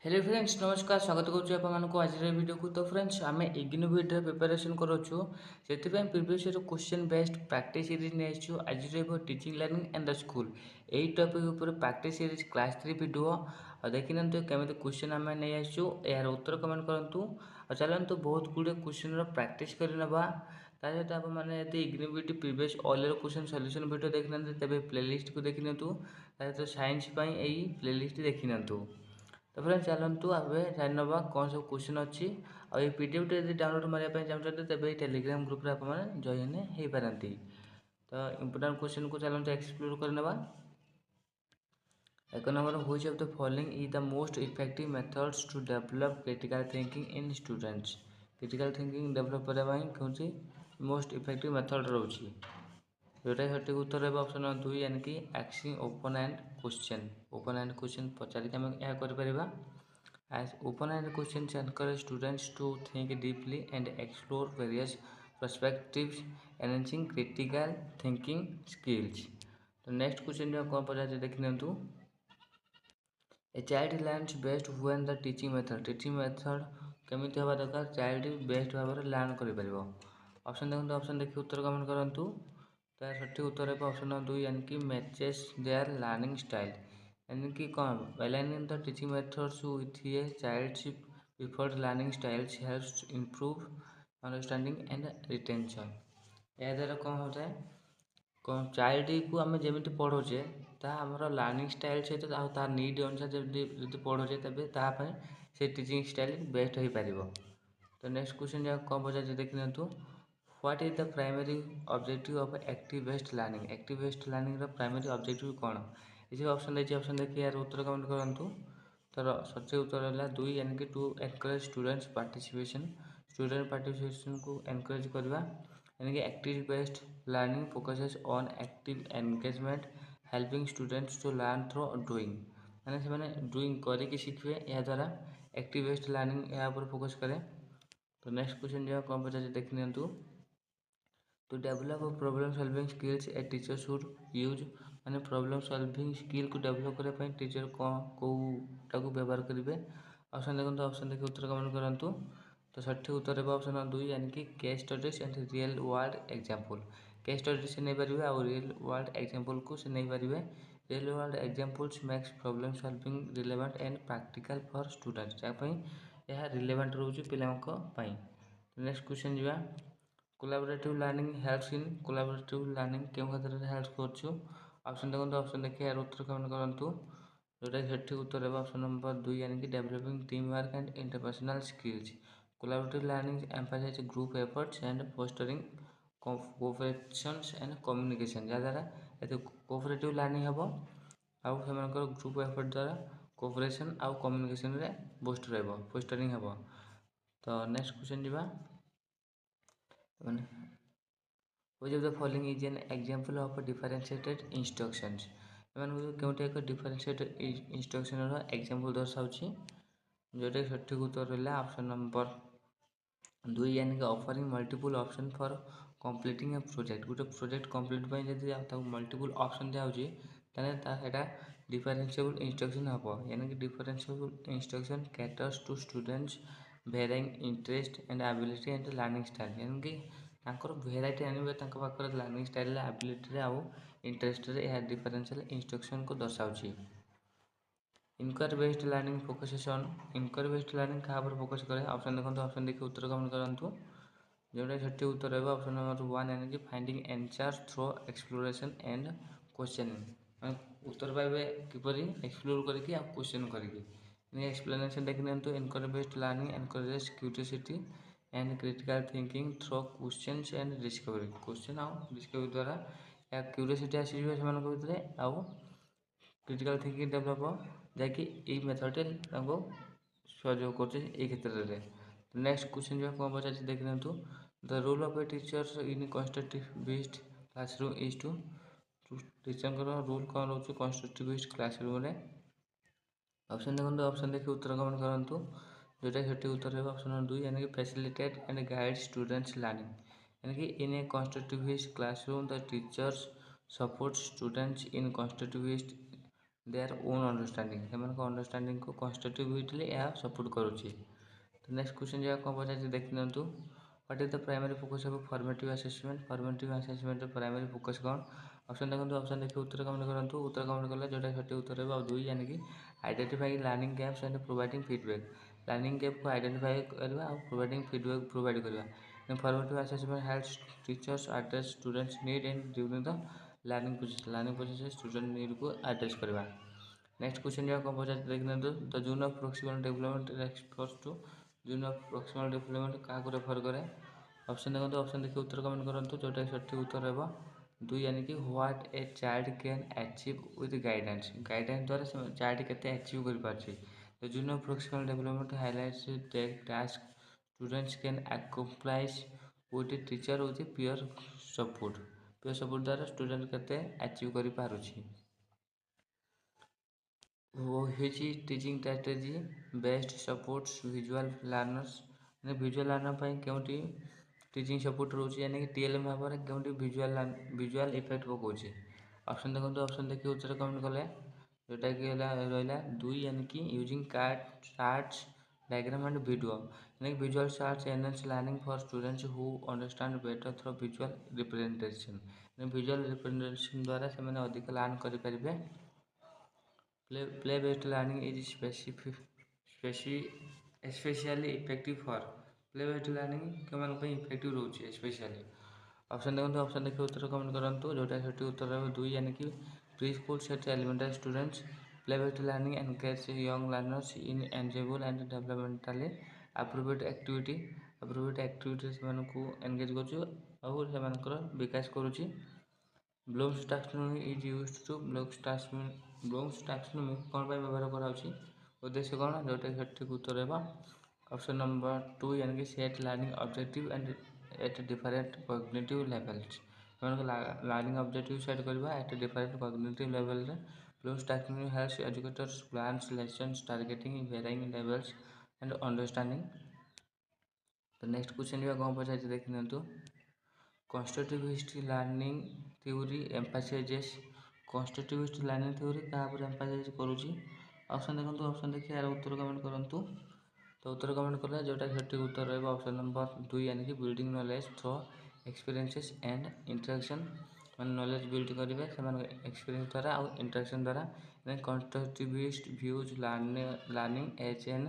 Hello friends नमस्कार स्वागत करूँ आज वीडियो को। तो फ्रेंड्स आम इग्नू बेड प्रिपेरेसन करूँ से previous year question based practice series नहीं आज teaching learning and the school यही टॉपिक ऊपर प्रैक्टिस सीरीज क्लास 3 वीडियो और देखी ना केमी क्वेश्चन आम नहीं आसू यार उत्तर कमेंट करूँ और चलतु बहुत गुड़े क्वेश्चन प्रैक्टिस करवा सहित आप मैंने IGNOU bed previous all year question solution video देखी ना तेज प्लेलिस्ट को देखी सहित साइंस यही प्लेलिस्ट देखी ना। तो फ्रेंड चलतु आगे जान ना कौन सब क्वेश्चन अच्छी और ये पीडीएफ यदि डाउनलोड मारे चाहते तेज टेलीग्राम ग्रुप रे आप जॉइन हो पारती। तो इंपोर्टेंट क्वेश्चन को चलते एक्सप्लोर करने। एक number which of the following is the most effective methods to develop critical thinking in students. Critical thinking develop करने कौन मोस्ट इफेक्टिव मेथड रोचे जोटा सठिक उत्तर है ऑप्शन नंबर 2 यानी कि आस्किंग ओपन एंड क्वेश्चन पचारिक आम यह कर as open-ended questions encourage students to think deeply and explore various perspectives enhancing critical thinking skills। तो नेक्स्ट क्वेश्चन जो कौन पचार देख नियंतु a child learns best when the teaching method केमिति हवा दरकार चाइल्ड बेस्ट भाव में लर्न कर ऑप्शन देखते ऑप्शन देखिए उत्तर कमेंट करूँ। तो सठिक उत्तर है ऑप्शन नंबर 2 यानी कि मैचेस देयर लर्निंग स्टाइल यानी कि कौन aligning the teaching methods with a child's preferred learning styles helps improve understanding and retention. या द्वारा कौन होता है कौन चाइल्ड को आम जमी पढ़ोचे आमर लर्निंग स्टाइल सहित तार नीड अनुसार जब पढ़ोचे तेज ताप से टीचिंग स्टाइल बेस्ट हो पार। तो नेक्स्ट क्वेश्चन जो कौन पचार देखी नियंतु what is the primary objective of active based learning primary objective कौन ये ऑप्शन देखिए ऑप्शन देखिए यार उत्तर कमेंट करूँ। तो सच्चे उत्तर है 2 यानी कि टू एनकरेज स्टूडेंट्स पार्टिसिपेशन को एनकरेज करवा यानी कि active based learning focuses on active engagement helping students to learn through doing मैंने से मैंने डूइंग करके शिखे या द्वारा एक्टिव बेस्ड लर्निंग या फोकस करें। तो नेक्स्ट क्वेश्चन जो कौन पचार देख नियंतु to develop problem solving skills a teacher should use माने प्रॉब्लम सॉल्विंग स्किल को डेवलप करने टीचर कौटा को व्यवहार करेंगे ऑप्शन देखते ऑप्शन देखिए उत्तर कमेंट करूँ। तो सठिक उत्तर है ऑप्शन नंबर 2 यानी कि case studies and real world example case studies से नहीं पारे आउ रियल वर्ल्ड एग्जांपल को से नहीं पारे real world examples makes problem solving relevant and practical for students यह रिलेवेंट रोचे पिलांको। नेक्स्ट क्वेश्चन जा collaborative learning helps in collaborative learning क्यों क्षेत्र में हेल्प कर ऑप्शन देखते ऑप्शन देखिए यार उत्तर कमेंट करूँ। जोटा सठिक उत्तर है ऑप्शन नंबर 2 यानी कि developing team work and interpersonal skills collaborative learning emphasise group efforts and fostering cooperation and communication जहाँद्वारा ये कोऑपरेटिव लर्निंग हम आउ से ग्रुप एफर्ट द्वारा कोऑपरेशन आउ कम्युनिकेशन रे बूस्ट रहा फोस्टरिंग हम। तो नेक्स्ट क्वेश्चन जी which of the following is an example of a differentiated instructions क्योंटे एक differentiated instruction एग्जाम्पल दर्शाऊँ जोटा सठिक उत्तर रहा ऑप्शन नंबर 2 यानी कि offering multiple option for completing a project गोटे प्रोजेक्ट कंप्लीट जब मल्टीपल ऑप्शन दिखाई ताला डिफरेंशिएबल इंस्ट्रक्शन हम यानी कि differentiable instruction caters to students varying interest and ability and learning style यानी कि भेराइटी आने पाखे लर्निंग स्टाइल एबिलिटी आउ इंटरेस्ट डिफरेंशियल इंस्ट्रक्शन को दर्शाऊँ। Inquiry based learning focuses on inquiry based learning क्या फोकस करे ऑप्शन देखते ऑप्शन देखिए उत्तर कमेंट करूँ। जोटा सठिक उत्तर है ऑप्शन नंबर 1 यानी कि finding answers through exploration and questioning उत्तर पाइबे किपरि एक्सप्लोर करके क्वेश्चन करके एक्सप्लेनेशन देखी नियंतु inquiry based learning encourage curiosity and critical thinking through questions and discovery question आउ डिस्कवरी द्वारा या क्यूरियोसिटी आसीजे से भितर आउ क्रिटिकल थिंकिंग डेवलप जैकि मेथड सहयोग कर क्षेत्र में। नेक्स्ट क्वेश्चन जो कौन पचार देख नियंतु the role of a teacher in constructivist classroom is to teacher role कौन रोचे कंस्ट्रक्टिविस्ट क्लासरूम में ऑप्शन देखते ऑप्शन देखिए उत्तर कमेंट करूँ। जोटा सठिक उत्तर है ऑप्शन नंबर 2 यानी कि facilitate and guide students learning यानी कि in a constructivist classroom the teachers support students in constructivist their own understanding से अंडरस्टांडिंग को कंस्ट्रक्टिविटली यह सपोर्ट करुच्ची। तो नेक्स्ट क्वेश्चन जो कौन पचार देख दिंतु what is the primary focus of formative assessment. Formative assessment primary focus कौन। ऑप्शन देखो ऑप्शन देखिए उत्तर कमेंट करूँ उत्तर कमेंट कले जोटा सठिक उत्तर है दुई यानी कि identifying learning gaps and providing feedback. Learning gap को आइडेंटिफाई करवा और प्रोवाइडिंग फीडबैक प्रोवाइड करवा। Formative assessment helps teachers address students need and during the learning process student need को एड्रेस करवा। नेक्स्ट क्वेश्चन जो कौन पचार देख दिंतु the zone of proximal development refers to zone of proximal development क्या refer करे। ऑप्शन देखो ऑप्शन देखिए उत्तर कमेंट करूँ जोटा सठिक उत्तर है दुई यानी कि what a child can achieve with guidance. Guidance द्वारा चाइल्ड केते अचीव कर पारछि। The zone of proximal development highlights the task students can accomplish with teacher with peer support. Peer support द्वारा स्टूडेंट केते अचीव कर पारुछि। which is teaching strategy best supports visual learners। visual learner ପାଇଁ କେଉଁଠି teaching support रोचे यानी कि TLM भाव में क्योंकि विजुअल इफेक्ट पकाउे। ऑप्शन देखो ऑप्शन देखिए उत्तर कमेंट कले जोटा कि रहा दुई यानी कि using card charts diagram and video यानी कि visual charts enhance learning for students who understand better through visual representation. Visual representation द्वारा से अधिक लर्न करें। Play based learning is specially effective for. Play based learning के effective रोचे specially. Option देखो option देखिए उत्तर कमेंट करूँ जोटा सठिक उत्तर है दुई यानी कि pre school set elementary students. Play based learning encourage young learners in enjoyable and developmentally appropriate activity से एनगेज कर विकास करुच्ची। Bloom's taxonomy is used to Bloom's taxonomy कौन व्यवहार कराउछि उद्देश्य कौन जोटा सठिक उत्तर है ऑप्शन नंबर टू यानी कि set learning objective and at different cognitive levels. Learning objective set करवा एट डिफरेंट कॉग्निटिव लेवल रे। Bloom's taxonomy helps educators plans lessons targeting varying levels and understanding. तो नेक्स्ट क्वेश्चन जो कौन पचार देख दिंतु constructivist learning theory emphasises. Constructivist learning theory क्या emphasise करुच्ची। ऑप्शन देखो ऑप्शन देखिए यार उत्तर कमेंट करूँ तो उत्तर कमेंट कले जोटा सठिक उत्तर रहा ऑप्शन नंबर दुई यानी कि building knowledge through experiences and interaction. मैंने नॉलेज बिल्ड करेंगे एक्सपीरियंस द्वारा और इंटरेक्शन द्वारा। Constructivist views learning as an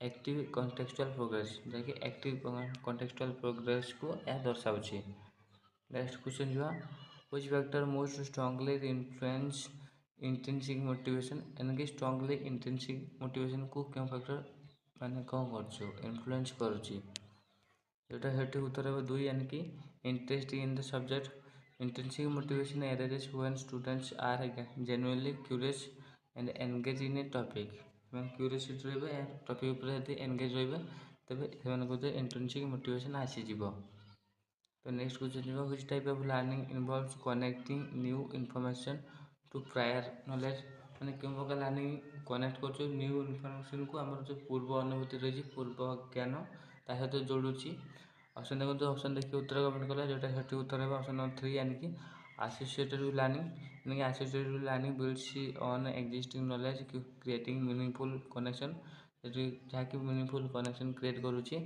active contextual progress जैसे एक्टिव कॉन्टेक्चुअल प्रोग्रेस को यह दर्शाऊँ। नेक्स्ट क्वेश्चन जो which factor most strongly influence intrinsic motivation यानी कि स्ट्रांगली इंट्रिंसिक मोटिवेशन को क्यों फैक्टर माने कौन कर इन्फ्लुएंस करुच्ची जोटा सठिक उत्तर है दुई यानी कि interest in the subject. Intrinsic motivation arises when students are genuinely curious and engage in a topic. Curiosity रही टॉपिक पर यदि एंगेज रही तेज से इंट्रिंसिक मोटिवेशन आसीଯିव। तो नेक्स्ट क्वेश्चन जो which type of learning involves connecting new information to prior knowledge मैंने क्यों प्रकार लर्निंग कनेक्ट कर न्यू इनफॉरमेशन को आम जो पूर्व अनुभूति रही पूर्व ज्ञान ता सहित जोड़ुची। ऑप्शन देखो ऑप्शन देखिए उत्तर कमेंट कले जोटा सठिक उत्तर है ऑप्शन नंबर थ्री यानी कि एसोसिएटेड लर्निंग यानी कि associated learning builds on existing knowledge creating meaningful connection जहाँकि मीनिंगफुल कनेक्शन क्रिएट करुच्ची।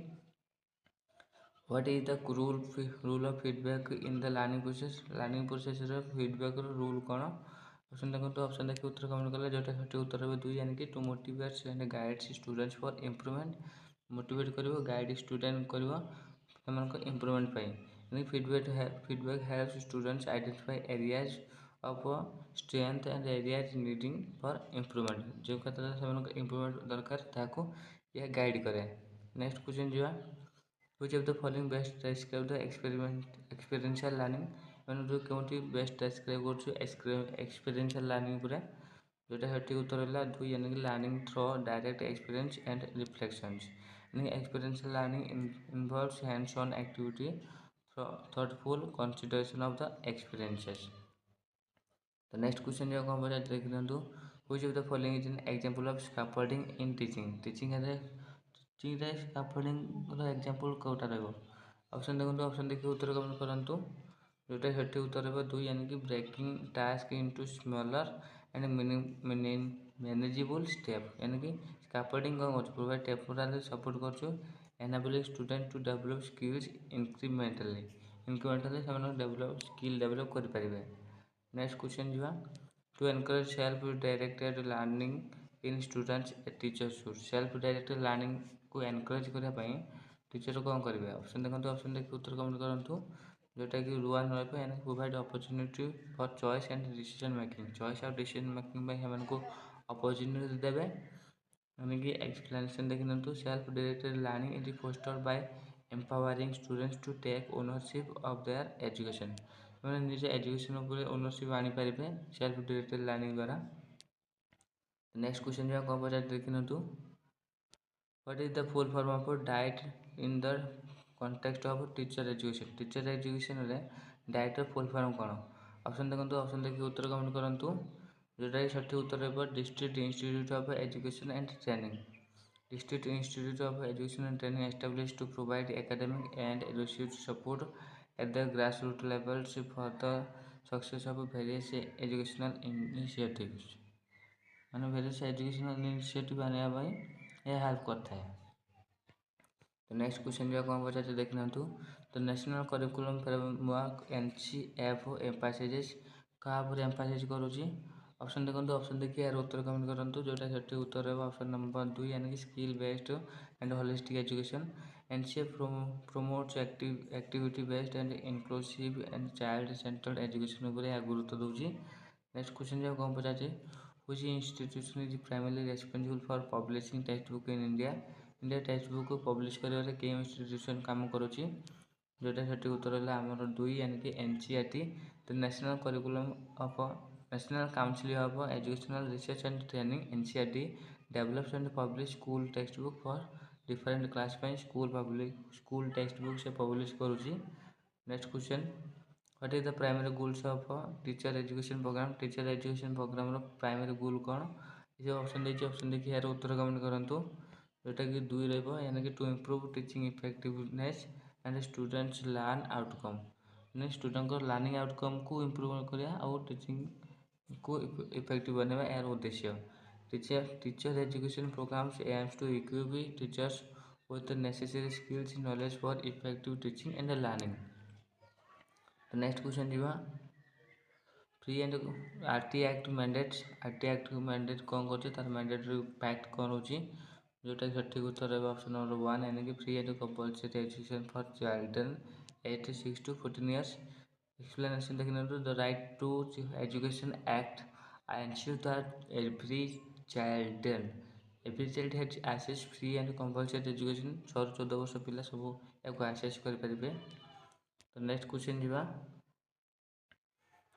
What is the role of feedback in the learning process. Learning process feedback role कौन। Option देखो तो option देखिए उत्तर कमेंट कले जोटा सठिक उत्तर है दुई यानी कि to motivates and guides students for improvement. Motivate कर गाइड स्टूडेंट कर इम्प्रूवमेंट यानी feedback helps students identify areas of strength and areas needing for improvement जो क्षेत्र से इम्प्रूवमेंट दरकार ताको यह गाइड करे। नेक्स्ट क्वेश्चन जो which of the following best describe the experiential learning मैंने जो क्योंकि बेस्ट डिस्क्राइब कर एक्सपीरियंशियल लर्निंग पूरा जोटा सठिक उत्तर है दुई यानी कि learning through direct experience and reflections यानी experiential learning involves hands on activity thoughtful consideration of the experiences. तो नेक्स्ट क्वेश्चन जो कौन पचार देख दिंतु which of the following is an example of scaffolding in teaching. Teaching scaffolding example कौटा रहा। Option देखो ऑप्शन देखिए उत्तर कमेंट करूँ जोटा सठिक उत्तर है दुई यानी कि breaking task into smaller and manageable step यानी कि scaffolding कौन कर provide temporary support कर enabling student to develop skills incrementally से develop skill develop कर पारिबे। नेक्स्ट क्वेश्चन जीवा to encourage self directed learning in students teacher should self directed learning को एनकरेज करने टीचर कौन करेंगे ऑप्शन देखो ऑप्शन देखिए उत्तर कमेंट करूँ जोटा कि रुआन यानी provide opportunity for choice and decision making choice और डिसीजन मेकिंग को अपॉर्चुनिटी देवे यानी कि एक्सप्लेनेशन देखिए self directed learning is fostered by empowering students to take ownership of their education मैंने निज एजुकेशन ओनरशिप आनीपर सेल्फ डायरेक्टेड लर्निंग द्वारा। नेक्स्ट क्वेश्चन जो कौन पचार देखी what is the full form of DIET in the context of teacher education रे DIET full form कौन ऑप्शन देखो ऑप्शन देखिए उत्तर कमेंट करूँ जोटा कि सठिक उत्तर रहा district institute of education and training district institute of education and training establish to provide academic and research support at the grassroots levels for the success of various educational initiatives माने various educational initiative आने भाई यह help करता है। तो next question जो कौन पचार देखना तो नेशनल करिकुलम फ्रेमवर्क NCF एम्फासाइजेस क्या एम्फासाइज करुँची ऑप्शन देखो ऑप्शन देखिए यार उत्तर कमेंट करूँ जोटा सठिक उत्तर रहा ऑप्शन नंबर 2 यानी कि skill based and holistic education NCF promotes activity based and inclusive and child centered education उपरे या गुरुत्व दूची। नेक्स्ट क्वेश्चन जो कौन पचार which institution is primarily responsible for publishing textbook in India text book को publish कर के इंस्टीट्यूशन काम करुँची जोटा सठिक उत्तर है आमर 2 यानी कि NCERT the national curriculum of national council of educational research and training NCERT develops and publish school text book for different class school text book से पब्लिश करुँची। Next question what is the primary goals of teacher education programme primary goal कौन ये option देखिए यार उत्तर comment करूँ जोटा कि 2 रहा यानी कि to improve teaching effectiveness and students learn outcome यानी स्टूडेंट को लर्निंग आउटकम को इम्प्रूव करा और टीचिंग को इफेक्टिव बनवा यार उद्देश्य teacher education programs aims to equip teachers with the necessary skills knowledge for effective teaching and learning। तो नेक्स्ट क्वेश्चन जीवा free and RT act mandate कौन कर तार मैंडेटरी फैक्ट कौन हो जोटा सठिक उत्तर रहा ऑप्शन नंबर 1 यानी कि free and compulsory education for children age 6 to 14 years। Explanation देखने the right to education act ensure that every child has access free and compulsory education 6 ରୁ 14 वर्ष पिला सब या access करें। तो नेक्स्ट क्वेश्चन जीवा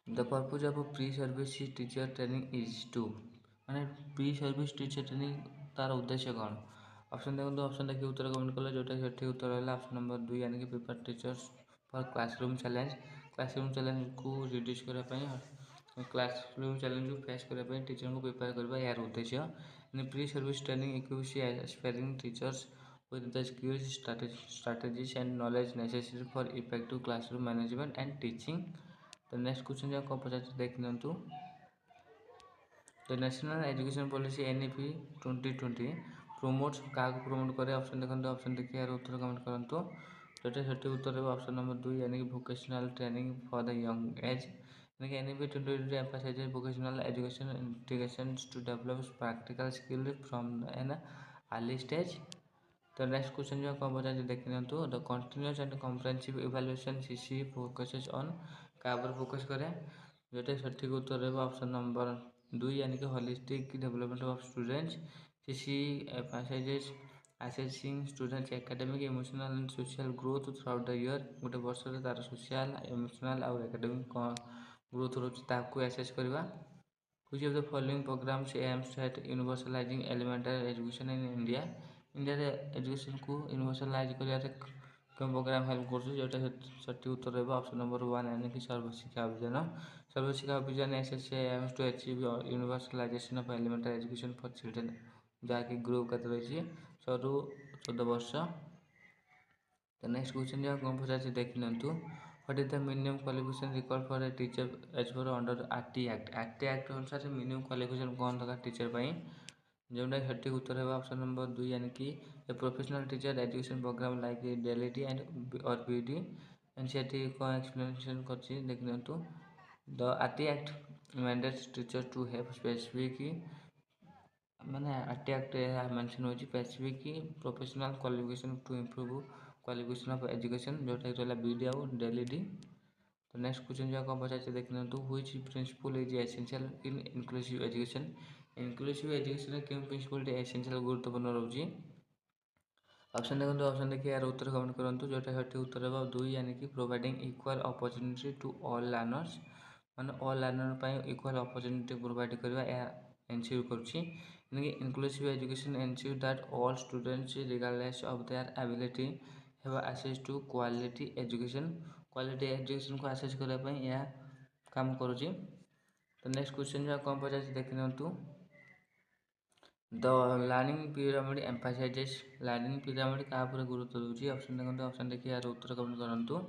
the purpose of pre service teacher training is to माने प्री सर्विस टीचर ट्रेनिंग तार उद्देश्य कौन ऑप्शन देखो ऑप्शन देखिए उत्तर कमेंट कले जोटा सठिक उत्तर है ऑप्शन नंबर 2 यानी कि prepare teachers for classroom challenge को रिड्यूस करने क्लासरूम चैलेंज को फेस करने टीचर को प्रिपेयर करवा यार उद्देश्य pre service training equips aspiring teachers with the skills strategies and knowledge necessary for effective classroom management and teaching। तो नेक्स्ट क्वेश्चन जो कौन पचार देख नियंतु the national education policy NEP 2020 promotes क्या प्रोमोट करे ऑप्शन देखते ऑप्शन देखिए यार उत्तर कमेंट करूँ जोटा सठिक उत्तर है ऑप्शन नंबर 2 यानी कि vocational training for the young age यानी कि NEP 2020 emphasizes vocational education integrations to develop practical skills from an early stage। तो नेक्स्ट क्वेश्चन जो कौन पचार देख नियंतु the continuous and comprehensive evaluation CC focuses on क्या पर फोकस करें जोटा सठिक उत्तर रहा ऑप्शन नंबर 2 यानी कि holistic development of students CC emphasizes assessing students academic emotional and social growth throughout the year गोटे वर्ष तार सोशल इमोशनल और एकेडमिक ग्रोथ रोचे ताकू एसेस करवा which of the following programs aims at universalizing elementary education in India India education को universalise कर programme help कर जोटा सठिक उत्तर रहा ऑप्शन नंबर 1 यानी कि Sarva Shiksha Abhiyan aims to achieve universalization of elementary education for children जहाँकि ग्रुप कत रही 6 ରୁ 14 वर्ष। तो नेक्स्ट क्वेश्चन जो कौन पचार देख नियंतु What is the minimum qualification required for a teacher as per under RT Act? RT Act अनुसार minimum qualification कौन दरकार टीचर पाई जोटा सठिक उत्तर है ऑप्शन नंबर 2 यानी कि a professional teacher education programme like डेलिटी एंड और बीडी एनसीईआरटी को एक्सप्लेनेशन करछि देखिनतु the RT act mandates teacher to have specific माने आरटी एक्ट मेंशन होछि specific professional qualification to improve qualification of education जोटा रहला बीडी और डेलिटी। तो नेक्स्ट क्वेश्चन जो कौन पचार देखना तो which principle is essential in inclusive education. Inclusive education क्यों प्रिंसिपल एसेंशियल गुरुत्वपूर्ण रोचे ऑप्शन देखो ऑप्शन देखिए यार उत्तर कमेंट करूँ जोटा सठिक उत्तर है 2 यानी कि providing equal opportunity to all learners माने all learner equal opportunity provide करवा एनश्योर करुच्ची यानी कि inclusive education ensure that all students regardless of their ability have access to quality education को एक्सेस करने यह काम करुच्ची। तो नेक्स्ट क्वेश्चन जो कौन पचार देखिनियंतु the learning pyramid emphasises learning pyramid क्या गुरुत्व दूसरी ऑप्शन देखते ऑप्शन देखिए यार उत्तर कमेंट करूँ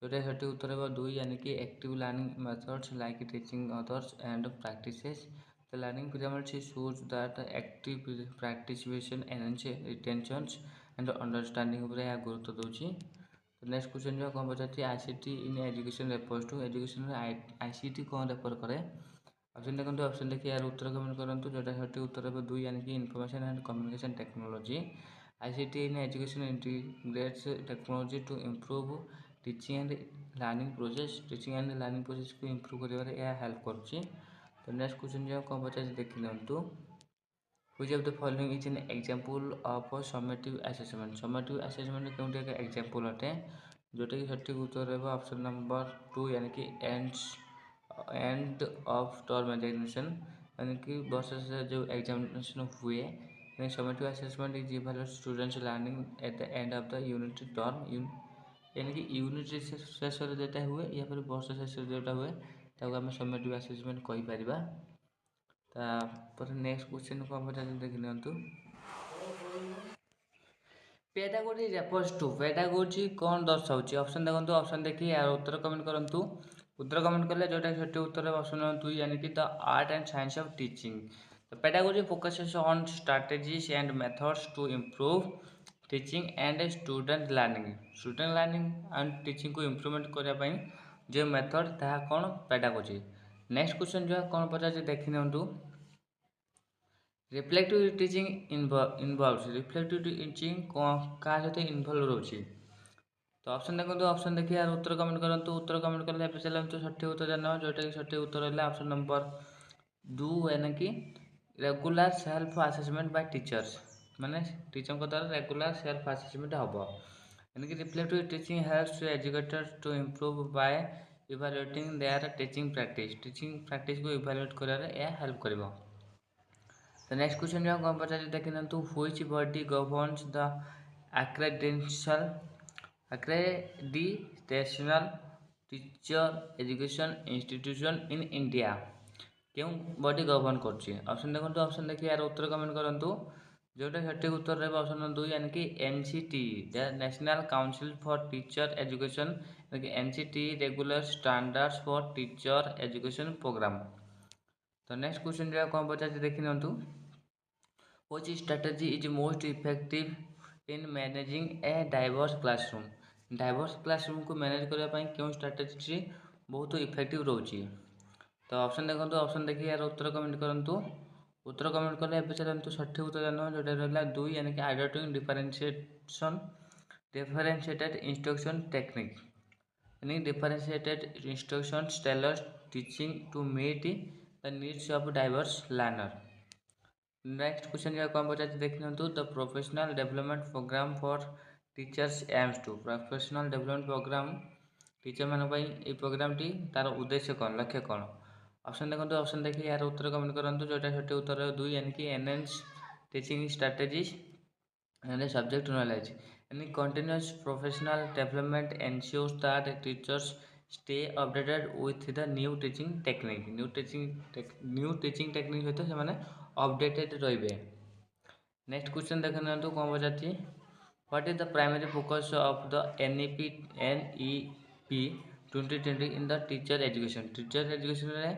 जोटा सठिक उत्तर है 2 यानी कि active learning methods like teaching others and practices the learning pyramid shows that active participation enhance retention and understanding पर यह गुरुत्व दूसरी। तो नेक्स्ट क्वेश्चन जो कौन पचार ICT in education refers to education ICT कौन रेफर करे ऑप्शन देखते ऑप्शन देखिए यार उत्तर कमेंट करूँ जोटा सठिक उत्तर है 2 यानी कि information and communication technology ICT in education integrates technology to improve teaching and learning process को इम्प्रूव कर हेल्प करुच्ची। तो नेक्स्ट क्वेश्चन जो कौन पचार देखिनियंतु which of the following is an example of summative assessment क्यों एक एग्जांपल अटे जोटा कि सठिक उत्तर है ऑप्शन नंबर 2 यानी कि एंड ऑफ टर्म एग्जामिनेशन यानी कि वर्ष से जो एग्जामिनेशन हुए यानी summative assessment is evaluate students learning at the end of the unit term यानी कि यूनिट शेष जोटा हुए या फिर वर्ष शेष जोटा हुए ताको आम समेटिव असेसमेंट कहि परिबा। तापर नेक्स्ट क्वेश्चन को हम देखिनियंतु पेडागोजी रेफर्स टू पेडागोजी कौन दर्शाऊँ ऑप्शन देखो ऑप्शन देखिए यार उत्तर कमेंट करूँ उत्तर कमेंट कले जोटा सठिक उत्तर है ऑप्शन नंबर 2 यानी कि the art and science of teaching. तो pedagogy focuses on strategies and methods to improve teaching and student learning and teaching को इम्प्रूवमेंट करने जो मेथड ता कौन पेडागोजी। नेक्स्ट क्वेश्चन जो कौन पचार देखिनियंतु reflective teaching involves reflective teaching क्या सहित इनवॉल्व रोचे। तो ऑप्शन देखो ऑप्शन देखिए यार उत्तर कमेंट करूँ उत्तर कमेंट कले चलते सठिक उत्तर जाना जोटा कि सठिक उत्तर है ऑप्शन नंबर 2 यानी कि regular self assessment by teachers माने टीचर को द्वारा रेगुलर सेल्फ असेसमेंट हम यानी कि reflective teaching helps to educators to improve by evaluating their teaching practice को इवैल्यूएट करारे यह हेल्प करिवो। तो नेक्स्ट क्वेश्चन जो कौन पचार देखिना which body governs the accreditation teacher education institution in India क्यों बॉडी गवर्न कर ऑप्शन देखो ऑप्शन देखिए यार उत्तर कमेंट करूँ जोटा सठिक उत्तर रहा ऑप्शन नंबर 2 यानी कि NCT national council for teacher education NCT regular standards for teacher education programme. तो नेक्स्ट क्वेश्चन जो कौन पचार देखिनियंतु which strategy is most effective in managing a diverse classroom को मैनेज करने क्यों स्ट्रैटेजी बहुत इफेक्टिव रोचे। तो ऑप्शन देखो ऑप्शन देखिए यार उत्तर कमेंट करूँ उत्तर कमेंट कले चलते सठिक उत्तर जाना जोटा रहा 2 यानी कि आइडेंटिफाइंग डिफरेंशिएटेड इंस्ट्रक्शन टेक्निक यानी differentiated instruction tailor teaching to meet the needs of diverse learner. Next question जो कौन पचार देखिनियंतु the professional development programme for teachers aims to professional development programme teacher मान ये प्रोग्राम टी तार उद्देश्य कौन लक्ष्य कौन ऑप्शन देखो ऑप्शन देखिए यार उत्तर कमेंट करूँ जोटा सठिक उत्तर है 2 यानी कि enhance teaching strategies and subject knowledge यानी continuous professional development ensures that teachers stay updated with the new teaching technique सहित से अपडेटेड रे। नेक्स्ट क्वेश्चन देखना कौन पचार what is the primary focus of the NEP 2020 in the teacher education रे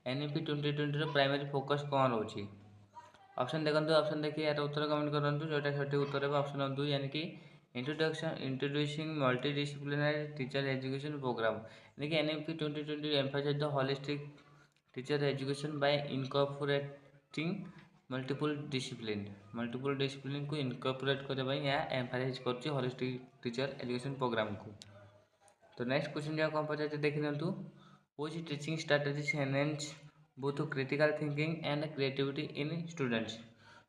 NEP 2020 primary focus कौन रोचे। Option देखो, ऑप्शन देखिए यार उत्तर कमेंट करूँ जोटा सठिक उत्तर है ऑप्शन 2 यानी कि introducing multi disciplinary teacher education program. यानी कि NEP 2020 emphasize the holistic teacher education by incorporating multiple discipline को इनकॉर्पोरेट करने यहाँ एम्फासाइज कर होलिस्टिक टीचर एजुकेशन प्रोग्राम को। तो नेक्स्ट क्वेश्चन जो कौन पचार देखी दिंतु, which teaching strategies enhance both critical thinking and creativity in students.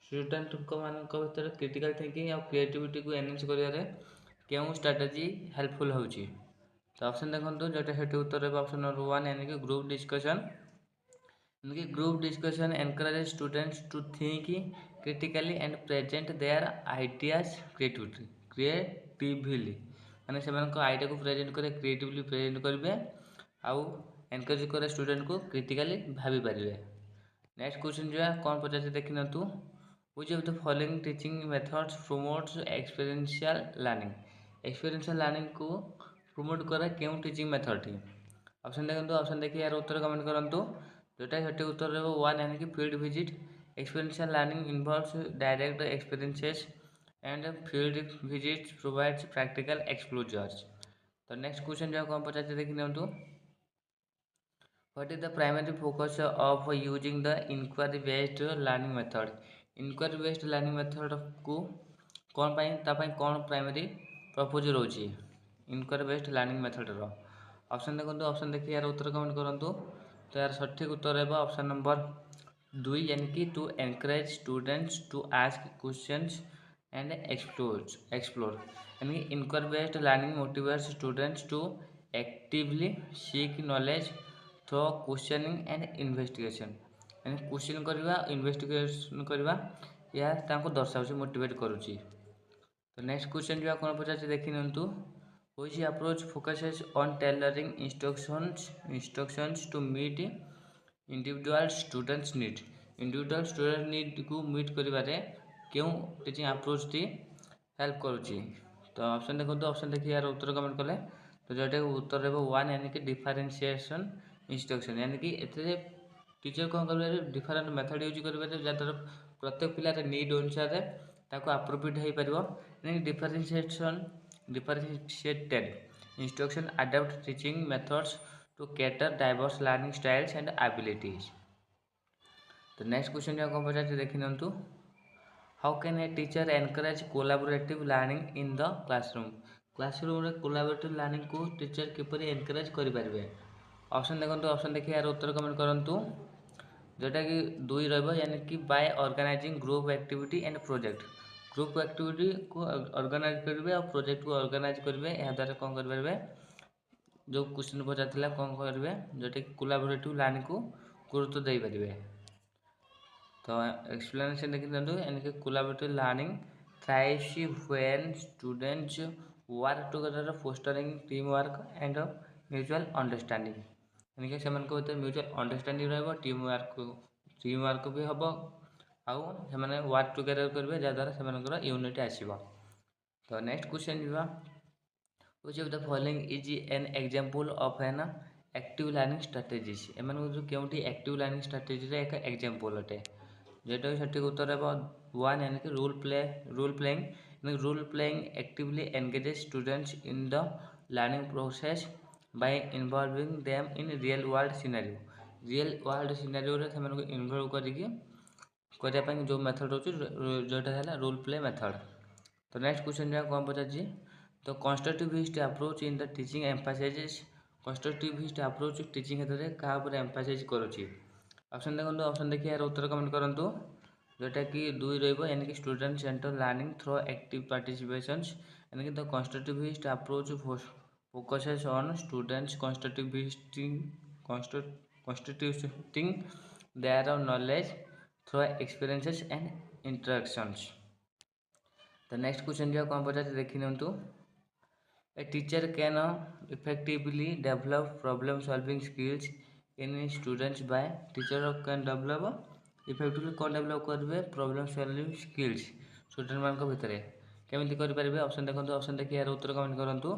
Student भर क्रिटिकल थिंकिंग और क्रिएटिविटी को एनहांस कर क्यों स्ट्रैटेजी हेल्पफुल होची। तो ऑप्शन देखो जोटा सठिक उत्तर है ऑप्शन नंबर 1 यानी कि group discussion. Group discussion encourage students to think critically and present their ideas creatively. माने से आइडिया को प्रेजेंट करे क्रिएटिवली प्रेजेंट करेंगे आउ एनकरेज करे स्टूडेंट को क्रिटिकली भाभी पारे। नेक्स्ट क्वेश्चन जो है कौन पचार देखी नियंतु, which of the following teaching methods promotes experiential learning को प्रोमोट करे क्यों टीचिंग मेथड टी। ऑप्शन देखो, ऑप्शन देखिए यार उत्तर कमेंट करूँ जोटा सठिक उत्तर रहा 1 यानी कि field visit. Experiential learning involves direct experiences and field visits provides practical exposures. तो नेक्स्ट क्वेश्चन जो कौन पचार देखी नियंतु, what is the primary focus of using the inquiry based learning method. Inquiry based learning method को कौन कौन primary propose रोचे इंक्वायरी बेस्ड लर्निंग मेथड रो। ऑप्शन देखो, ऑप्शन देखिए यार उत्तर कमेंट करूँ। तो यार सठिक उत्तर है ऑप्शन नंबर 2 यानी कि to encourage students to ask questions and explore. यानी inquiry based learning motivates students to actively seek knowledge through questioning and investigation. यानी क्वेश्चन करवा इन्वेस्टिगेशन करवा या दर्शाऊँ मोटिवेट करुच्ची। तो नेक्स्ट क्वेश्चन जो कौन पचार देखी नियंतु, which approach focuses on tailoring instructions to meet individual students need को मीट करिवारे क्यों टीचिंग अप्रोच टी हेल्प करुच्ची। तो ऑप्शन देखो, ऑप्शन देखिए यार उत्तर कमेंट कले। तो जोटा उत्तर रहा 1 यानी कि डिफरेंशिएशन इंस्ट्रक्शन। यानी कि एते टीचर कौन कर डिफरेंट मेथड यूज करेंगे जहाँद्वारा प्रत्येक पिलार नीड अनुसार ताको अप्रोप्रिएट हो पार। Differentiated instruction adopt teaching methods to cater diverse learning styles and abilities. तो नेक्स्ट क्वेश्चन जो कौन पचार देखी नियंतु, how can a teacher encourage collaborative learning in the classroom रे कोलाबोरेटिव लर्निंग को टीचर किपरि एनकरेज करें। ऑप्शन देखो, ऑप्शन देखिए यार उत्तर कमेंट करूँ जोटा कि 2 यानी कि by organizing group activity and project. Group activity को ऑर्गेनाइज करेंगे और प्रोजेक्ट को ऑर्गेनाइज करेंगे यहाँ द्वारा कौन करेंगे जो क्वेश्चन पचार कौन करेंगे जोटा कि कोलाबोरेटिव लर्निंग को गुरुत्व दे पारे। तो एक्सप्लेनेशन देखी दिखाँ, यानी कि collaborative learning thrives when students work together fostering team work and mutual understanding. यानी कि से म्यूचुअल अंडरस्टैंडिंग टीम वर्क भी हम आउ से वर्क टुगेदर करेंगे जहाँद्वारा से यूनिट आसो। तो नेक्स्ट क्वेश्चन जी, which of the following is an example of an active learning strategies. एम क्योंटी एक्टिव लर्निंग स्ट्रैटेजी एक एग्जांपल अटे जोटा सठिक उत्तर है 1 यानी कि role playing actively engages students in the learning process by involving them in real world scenario से इन्वॉल्व करने जो मेथड रोचे जोटा है रोल प्ले मेथड। तो नेक्स्ट क्वेश्चन जो कौन पचार, तो constructivist approach in the teaching emphasizes constructivist approach teaching क्षेत्र में क्या एम्फासाइज करुच्ची। ऑप्शन देखो, ऑप्शन देखिए यार उत्तर कमेंट करूँ जोटा कि 2 यानी कि student centre learning through active participations. यानी कि the constructivist approach focuses on students constructing their knowledge through experiences and interactions. तो नेक्स्ट क्वेश्चन जो कौन पचार देखी नियंतु, a teacher can effectively develop problem solving skills in students by teacher can develop effectively कौन develop करेंगे problem solving skills student मान भितर केमी करेंगे। ऑप्शन देखो, ऑप्शन देखिए यार उत्तर कमेंट करूँ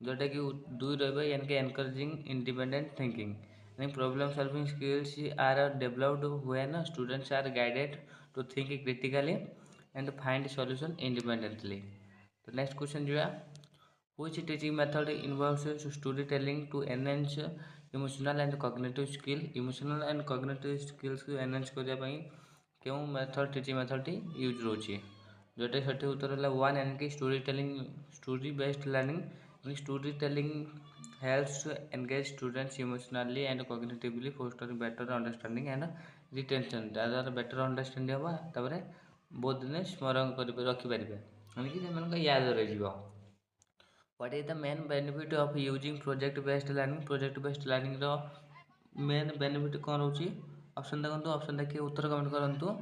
जोटा कि 2 रही यानी कि एनकरेजिंग इंडिपेंडेंट थिंकिंग यानी problem solving skills are developed when students are guided to think critically and find solution independently. तो नेक्स्ट क्वेश्चन जो है which teaching method involves storytelling to enhance emotional and cognitive skill emotional and cognitive skills को enhance करने ପାଇଁ क्यों method teaching method use रोचे जोटा सठिक उत्तर है 1 यानी कि story based learning story telling helps to engage students emotionally and cognitively fostering better understanding and retention द्वारा better understanding होगा तापर बहुत दिन स्मरण कर रखी पारे यानी कि से याद रही। What is the main benefit of using project based learning? Project based learning row main benefit कौन रोची ऑप्शन देखो ऑप्शन देखिए उत्तर कमेंट करंतु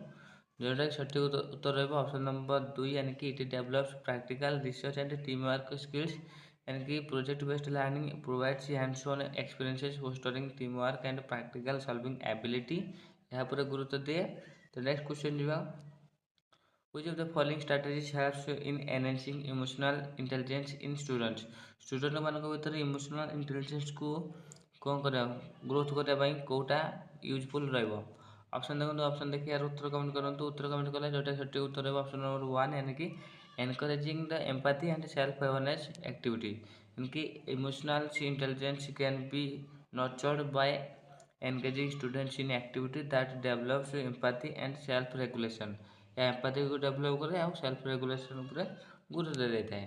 जोटा सठिक उत्तर रहा ऑप्शन नंबर 2 यानी कि it develops practical research and team work skills यानी कि project based learning provides hands on experiences fostering team work and practical solving ability यहाँ पर गुरुत्व दिए। तो नेक्स्ट क्वेश्चन जो which of the following strategies helps in enhancing emotional intelligence in students? Student मानक भीतर इमोशनल इंटेलिजेंस को कौन करा ग्रोथ करने ପାଇଁ कोटा यूजफुल रहइबो ऑप्शन देखो ऑप्शन देखि यार उत्तर कमेंट करंतु उत्तर कमेंट कले जोटा सठिक उत्तर रहइबो ऑप्शन नंबर 1 यानी कि encouraging the empathy and self awareness activity यानी कि emotional intelligence can be nurtured by engaging students in activity that develops empathy and self regulation या एम्पैथी को डेवलप करे और सेल्फ रेगुलेशन उपरे गुरुत्व दे देता है।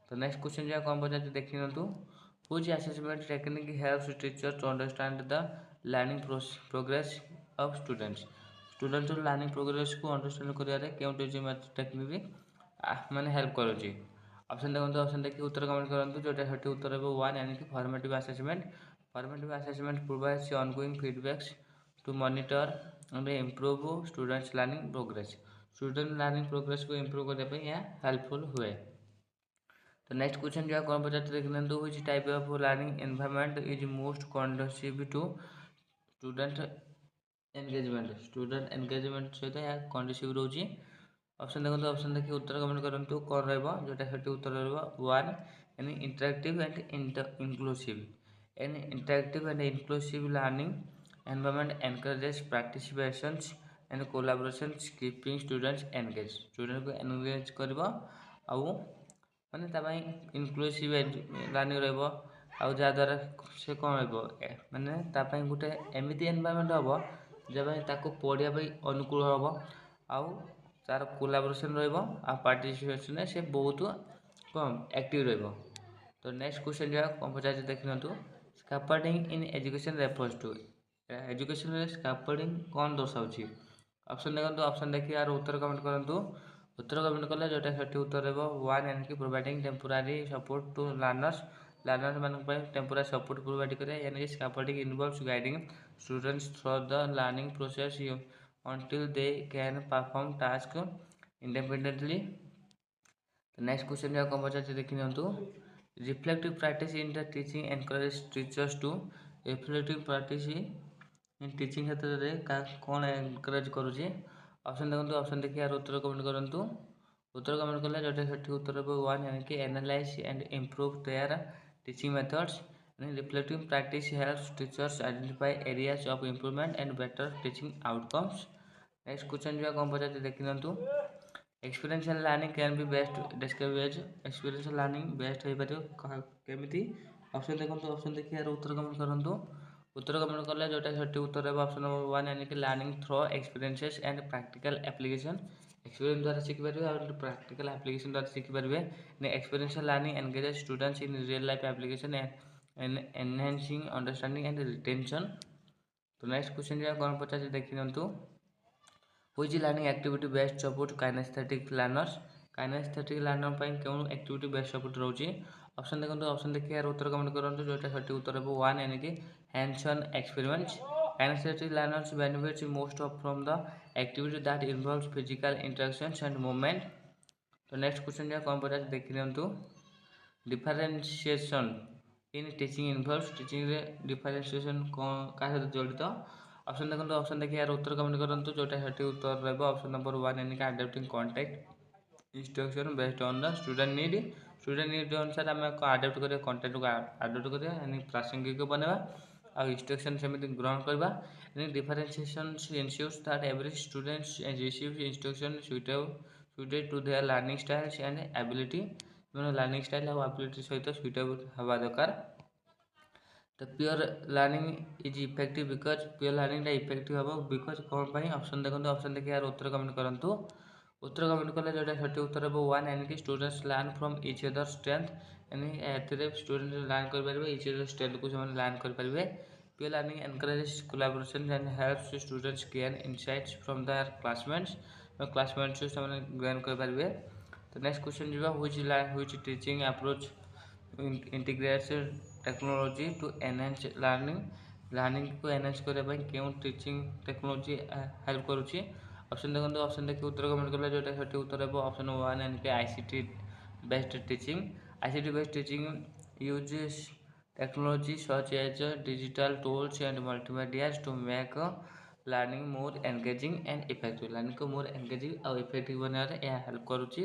तो नेक्स्ट क्वेश्चन जो कौन पचार देखी ना which assessment technique helps teacher to understand the learning progress of students learning progress को अंडरस्टैंड करियारे केउ टीचिंग टेक्निक माने हेल्प करूची ऑप्शन देखो ऑप्शन देखिए उत्तर कमेंट करंतु जोटा सठिक उत्तर है 1 यानी कि formative assessment provides ongoing feedbacks to monitor and improve students learning progress student learning progress को इंप्रूव करने पे यह हेल्पफुल हुए। तो नेक्स्ट क्वेश्चन जो है कौन पचाते देखने तो which type of learning environment is most conducive to student engagement सहित या कंडुसिव रोची ऑप्शन देखो तो ऑप्शन देखिए उत्तर कमेंट करंतु कौन रहबो जोटा सठी उत्तर रहबो 1 यानी interactive and inclusive an interactive and inclusive learning environment encourages participations and collaborations keeping students engage student को एंगेज करबो आउ माने ताबाई इंक्लूसिव लर्निंग रहबो आउ जा द्वारा से कोन रहबो माने तापाई गुटे एमिति एनवायरनमेंट हबो जबे ताको पढ़िया पई अनुकूल हबो आउ तार कोलाबोरेशन रहबो आ पार्टिसिपेशन से बहुत कम एक्टिव रहबो। तो नेक्स्ट क्वेश्चन जो कौन पचार देखिनतु scaffolding in education refers to education रे स्कैफोल्डिंग कौन दर्शाउची ऑप्शन देखो ऑप्शन देखिए यार उत्तर कमेंट करंतु उत्तर कमेंट कले जोटा सठी उत्तर रहबो 1 यानी कि providing temporary support to learners मानक पय टेम्पोरारी सपोर्ट प्रोवाइड करे यानी कि scaffolding involves guiding students through the learning process until they can perform task independently। तो नेक्स्ट क्वेश्चन जो कौन पचार देखी नियंतु reflective practice in the teaching encourage teachers to reflective practice in teaching क्षेत्र में कौन एनकरेज करुचे ऑप्शन देखो ऑप्शन देखिए यार उत्तर कमेंट करंतु उत्तर कमेंट कले जोटा सठी उत्तर 1 यानी कि analyse and improve their teaching methods reflective practice helps teachers identify areas of improvement and better teaching outcomes. Next question जो कौन पचार देखी नियंतु experiential learning can be best describe as experiential learning best हो पारे केमिति ऑप्शन देखो option देखिए यार उत्तर कमेंट करंतु उत्तर कमेंट कले जोटा सठी उत्तर है ऑप्शन नंबर 1 यानी कि learning through experiences and practical application experience द्वारा सीखि पारे और प्रैक्टिकल एप्लीकेशन द्वारा सीखि पारे ने experiential learning engages students in real life application and enhancing understanding and retention. तो नेक्स्ट क्वेश्चन जो कौन पचार देखि नंतु which learning activity best support kinesthetic learner ପାଇଁ केउन एक्टिविटी बेस्ट सपोर्ट रहउची ऑप्शन देखो ऑप्शन देखिए यार उत्तर कमेंट करंतु जोटा सठी उत्तर है 1 यानी कि hands on experiments kinesthetic learners benefits most from the activity that involves physical interactions and movement. तो नेक्स्ट क्वेश्चन जो कौन पचार देखि नियंतु differentiation in teaching involves teaching रे डिफरेंशिएशन का सहित जड़ित ऑप्शन देखो ऑप्शन देखिए यार उत्तर कमेंट करंतु जोटा सठी उत्तर रहबो ऑप्शन नंबर 1 यानी कि adopting contact instruction based on the student need student need अनुसार आम आडप्ट करें कंटेंट को आडप्ट करें यानी प्रासंगिक बनवा और इंस्ट्रक्शन सेमती ग्रहण करवा differentiation ensures that every students receives instruction suited to their learning styles and ability learning style और एबिलिटी सहित सुइटेबल हवा दरकार तो pure learning is effective because pure learning effective हम बिकज कौन पर ऑप्शन देखो ऑप्शन देखिए यार उत्तर कमेंट करूँ उत्तर कमेंट कले जो सठिक उत्तर हे वन यानी कि students learn from each other strength यानी ए स्टूडेंट लर्न करेंगे इच अदर स्ट्रेंथ को लर्न करेंगे peer learning encourages collaboration and helps students gain insights from their classmates से गेन करेंगे तो नेक्स्ट क्वेश्चन जो which teaching approach integrates technology to enhance learning को एनहांस करने क्यों टीचिंग टेक्नोलॉजी हेल्प करुच्ची ऑप्शन देखो ऑप्शन देखिए उत्तर कमेंट कले जो सठिक उत्तर हे ऑप्शन वन यानी कि ICT based teaching uses technology such as digital tools and multimedia to make learning more engaging and effective learning को मोर एंगेजिंग और इफेक्टिव बनाने यह हेल्प करुच्ची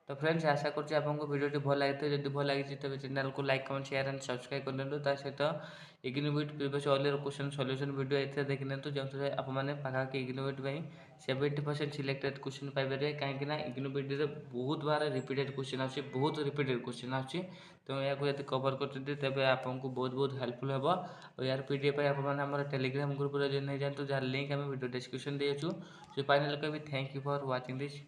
तो फ्रेंड्स आशा करुच्ची आपको वीडियो भल लगी जब भल लगी तेज चैनल को like comment share and subscribe कर दिखाँ ता सहित IGNOU BEd previous all question solution video ये देखी नियंतु जो आपने पाखापाखि IGNOU BEd 70% selected question paper कहीं इग्नू बेड बहुत बार रिपीटेड क्वेश्चन आसी बहुत रिपीटेड क्वेश्चन आसी तो यहाँ कवर करते तेज आपको बहुत बहुत हेल्पफुल हे और यार पीडीएफ आप टेलीग्राम ग्रुप नहीं जातु जहाँ लिंक आम वीडियो डिस्क्रिप्शन देचु सो फाइनल कभी thank you for watching this